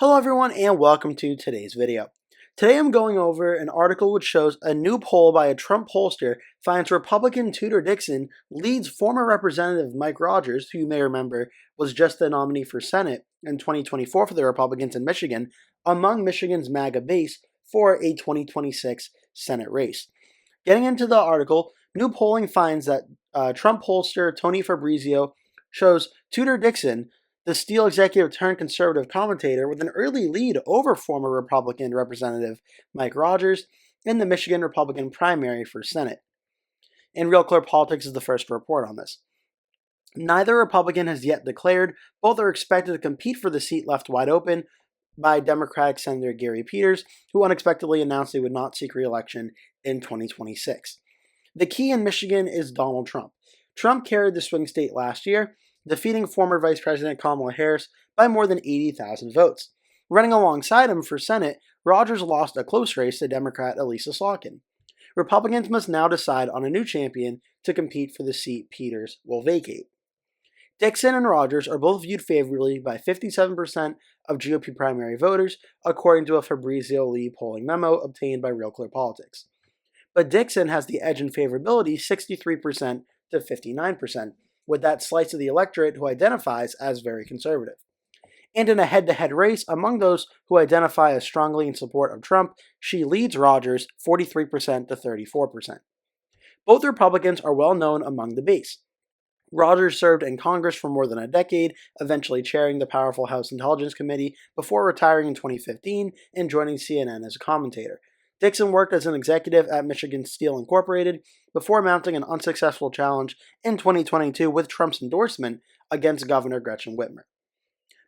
Hello everyone and welcome to today's video. Today I'm going over an article which shows a new poll by a Trump pollster finds Republican Tudor Dixon leads former Representative Mike Rogers, who you may remember was just the nominee for Senate in 2024 for the Republicans in Michigan, among Michigan's MAGA base for a 2026 Senate race. Getting into the article, new polling finds that Trump pollster Tony Fabrizio shows Tudor Dixon, the Steel executive turned conservative commentator, with an early lead over former Republican Representative Mike Rogers in the Michigan Republican primary for Senate. And Real Clear Politics is the first to report on this. Neither Republican has yet declared. Both are expected to compete for the seat left wide open by Democratic Senator Gary Peters, who unexpectedly announced he would not seek re-election in 2026. The key in Michigan is Donald Trump. Trump carried the swing state last year, defeating former Vice President Kamala Harris by more than 80,000 votes. Running alongside him for Senate, Rogers lost a close race to Democrat Elisa Slotkin. Republicans must now decide on a new champion to compete for the seat Peters will vacate. Dixon and Rogers are both viewed favorably by 57% of GOP primary voters, according to a Fabrizio Lee polling memo obtained by Real Clear Politics. But Dixon has the edge in favorability 63% to 59%, with that slice of the electorate who identifies as very conservative. And in a head-to-head race, among those who identify as strongly in support of Trump, she leads Rogers 43% to 34%. Both Republicans are well known among the base. Rogers served in Congress for more than a decade, eventually chairing the powerful House Intelligence Committee before retiring in 2015 and joining CNN as a commentator. Dixon worked as an executive at Michigan Steel Incorporated before mounting an unsuccessful challenge in 2022 with Trump's endorsement against Governor Gretchen Whitmer.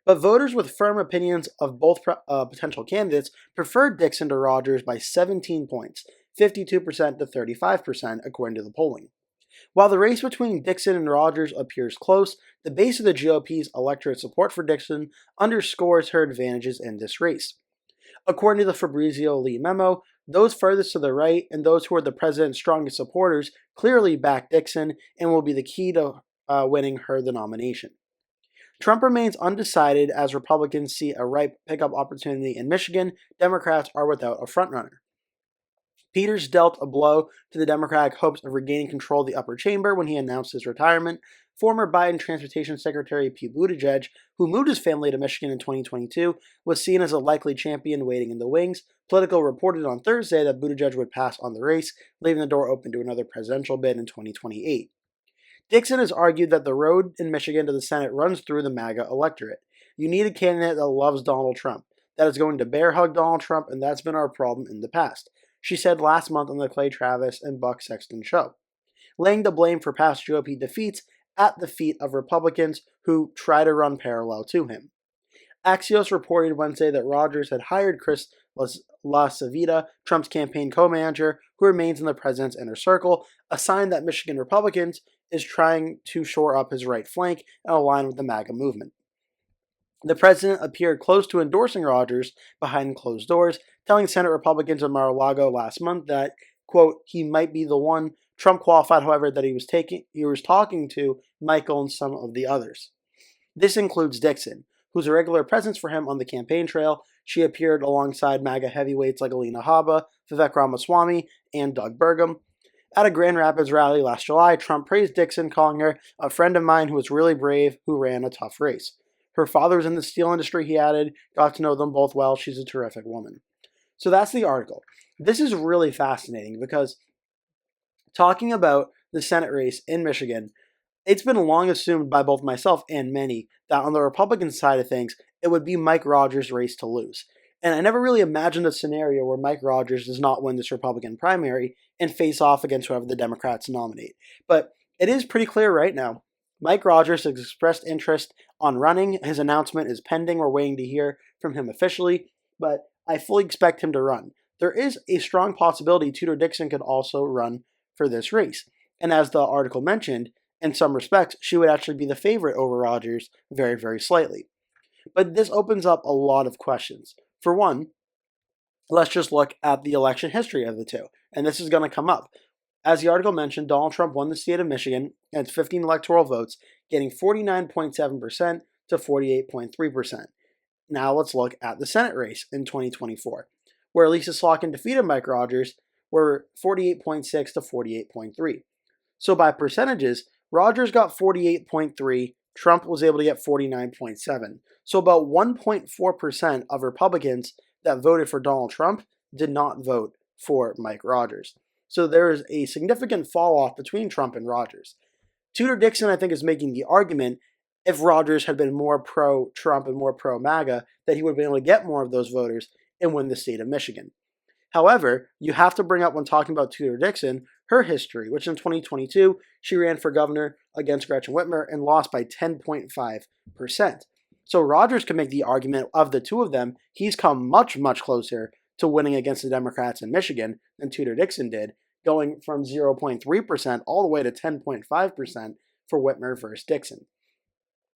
But voters with firm opinions of both potential candidates preferred Dixon to Rogers by 17 points, 52% to 35%, according to the polling. While the race between Dixon and Rogers appears close, the base of the GOP's electorate support for Dixon underscores her advantages in this race. According to the Fabrizio Lee memo, those furthest to the right and those who are the president's strongest supporters clearly back Dixon and will be the key to winning her the nomination. Trump remains undecided as Republicans see a ripe pickup opportunity in Michigan. Democrats are without a frontrunner. Peters dealt a blow to the Democratic hopes of regaining control of the upper chamber when he announced his retirement. Former Biden Transportation Secretary Pete Buttigieg, who moved his family to Michigan in 2022, was seen as a likely champion waiting in the wings. Politico reported on Thursday that Buttigieg would pass on the race, leaving the door open to another presidential bid in 2028. Dixon has argued that the road in Michigan to the Senate runs through the MAGA electorate. You need a candidate that loves Donald Trump, that is going to bear hug Donald Trump, and that's been our problem in the past, she said last month on the Clay Travis and Buck Sexton show, laying the blame for past GOP defeats at the feet of Republicans who try to run parallel to him. Axios reported Wednesday that Rogers had hired Chris LaCivita, Trump's campaign co-manager, who remains in the president's inner circle, a sign that Michigan Republicans is trying to shore up his right flank and align with the MAGA movement. The president appeared close to endorsing Rogers behind closed doors, telling Senate Republicans in Mar-a-Lago last month that, quote, he might be the one. Trump qualified, however, that he was talking to Michael and some of the others. This includes Dixon, who's a regular presence for him on the campaign trail. She appeared alongside MAGA heavyweights like Alina Habba, Vivek Ramaswamy, and Doug Burgum. At a Grand Rapids rally last July, Trump praised Dixon, calling her a friend of mine who was really brave, who ran a tough race. Her father was in the steel industry, he added. Got to know them both well. She's a terrific woman. So that's the article. This is really fascinating because talking about the Senate race in Michigan, it's been long assumed by both myself and many that on the Republican side of things, it would be Mike Rogers' race to lose. And I never really imagined a scenario where Mike Rogers does not win this Republican primary and face off against whoever the Democrats nominate. But it is pretty clear right now. Mike Rogers has expressed interest on running. His announcement is pending. We're waiting to hear from him officially, but I fully expect him to run. There is a strong possibility Tudor Dixon could also run for this race. And as the article mentioned, in some respects, she would actually be the favorite over Rogers very, very slightly. But this opens up a lot of questions. For one, let's just look at the election history of the two. And this is going to come up. As the article mentioned, Donald Trump won the state of Michigan and its 15 electoral votes, getting 49.7% to 48.3%. Now let's look at the Senate race in 2024, where Lisa Slotkin defeated Mike Rogers, were 48.6 to 48.3. So by percentages, Rogers got 48.3, Trump was able to get 49.7. So about 1.4% of Republicans that voted for Donald Trump did not vote for Mike Rogers. So there is a significant fall off between Trump and Rogers. Tudor Dixon, I think, is making the argument if Rogers had been more pro-Trump and more pro-MAGA, that he would have been able to get more of those voters and win the state of Michigan. However, you have to bring up when talking about Tudor Dixon, her history, which in 2022, she ran for governor against Gretchen Whitmer and lost by 10.5%. So Rogers can make the argument of the two of them, he's come much, much closer to winning against the Democrats in Michigan than Tudor Dixon did, going from 0.3% all the way to 10.5% for Whitmer versus Dixon.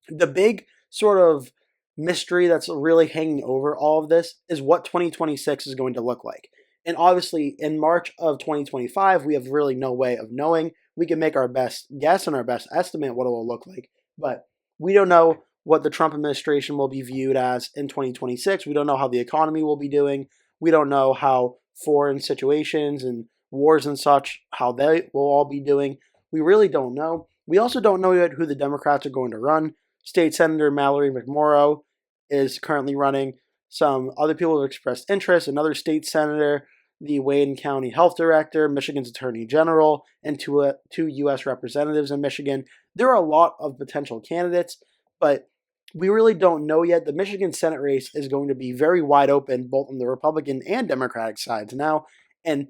The big sort of mystery that's really hanging over all of this is what 2026 is going to look like. And obviously, in March of 2025, we have really no way of knowing. We can make our best guess and our best estimate what it will look like, but we don't know what the Trump administration will be viewed as in 2026. We don't know how the economy will be doing. We don't know how foreign situations and wars and such, how they will all be doing. We really don't know. We also don't know yet who the Democrats are going to run. State Senator Mallory McMorrow is currently running. Some other people have expressed interest. Another state senator, the Wayne County Health Director, Michigan's Attorney General, and two U.S. representatives in Michigan. There are a lot of potential candidates, but we really don't know yet. The Michigan Senate race is going to be very wide open, both on the Republican and Democratic sides now, and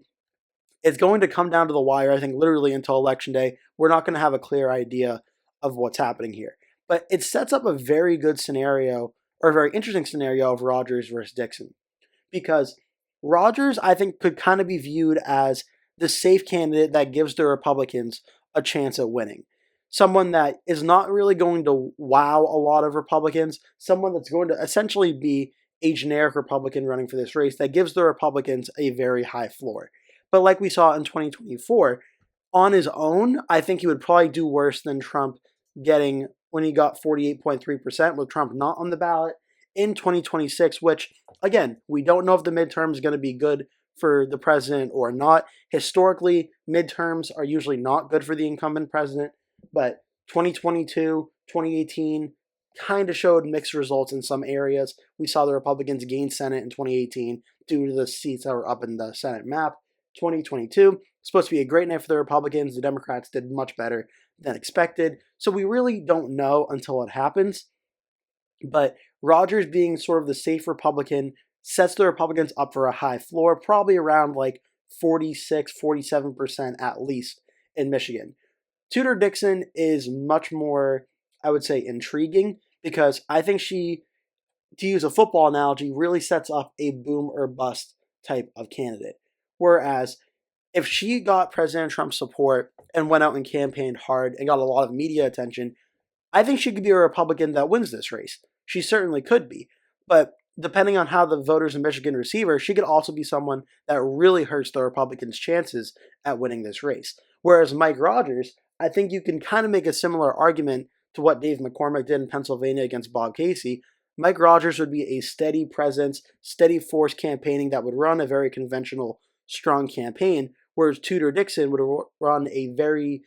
it's going to come down to the wire, I think, literally until Election Day. We're not going to have a clear idea of what's happening here. But it sets up a very good scenario, or a very interesting scenario of Rogers versus Dixon. Because Rogers, I think, could kind of be viewed as the safe candidate that gives the Republicans a chance at winning. Someone that is not really going to wow a lot of Republicans. Someone that's going to essentially be a generic Republican running for this race that gives the Republicans a very high floor. But like we saw in 2024, on his own, I think he would probably do worse than Trump getting when he got 48.3% with Trump not on the ballot in 2026, which, again, we don't know if the midterm is going to be good for the president or not. Historically, midterms are usually not good for the incumbent president, but 2022, 2018 kind of showed mixed results in some areas. We saw the Republicans gain Senate in 2018 due to the seats that were up in the Senate map. 2022, supposed to be a great night for the Republicans. The Democrats did much better than expected. So we really don't know until it happens. But Rogers being sort of the safe Republican sets the Republicans up for a high floor, probably around like 46, 47% at least in Michigan. Tudor Dixon is much more, I would say, intriguing because I think she, to use a football analogy, really sets up a boom or bust type of candidate. Whereas if she got President Trump's support and went out and campaigned hard and got a lot of media attention, I think she could be a Republican that wins this race. She certainly could be. But depending on how the voters in Michigan receive her, she could also be someone that really hurts the Republicans' chances at winning this race. Whereas Mike Rogers, I think you can kind of make a similar argument to what Dave McCormick did in Pennsylvania against Bob Casey. Mike Rogers would be a steady presence, steady force campaigning that would run a very conventional, strong campaign, whereas Tudor Dixon would run a very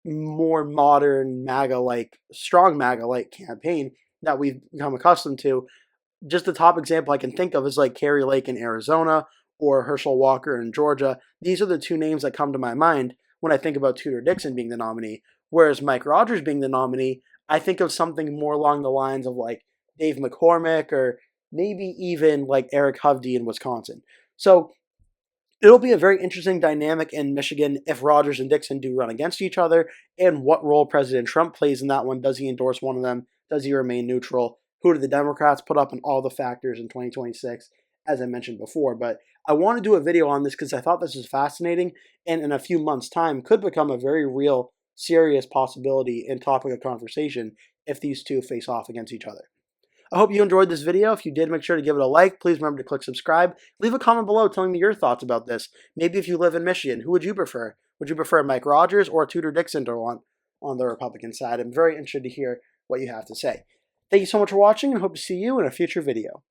more modern MAGA-like, strong MAGA-like campaign that we've become accustomed to. Just the top example I can think of is like Carrie Lake in Arizona or Herschel Walker in Georgia. These are the two names that come to my mind when I think about Tudor Dixon being the nominee. Whereas Mike Rogers being the nominee, I think of something more along the lines of like Dave McCormick or maybe even like Eric Hovde in Wisconsin. So it'll be a very interesting dynamic in Michigan if Rogers and Dixon do run against each other and what role President Trump plays in that one. Does he endorse one of them? Does he remain neutral? Who do the Democrats put up in all the factors in 2026, as I mentioned before? But I want to do a video on this because I thought this was fascinating and in a few months' time could become a very real, serious possibility and topic of conversation if these two face off against each other. I hope you enjoyed this video. If you did, make sure to give it a like. Please remember to click subscribe. Leave a comment below telling me your thoughts about this. Maybe if you live in Michigan, who would you prefer? Would you prefer Mike Rogers or Tudor Dixon to want on the Republican side? I'm very interested to hear what you have to say. Thank you so much for watching and hope to see you in a future video.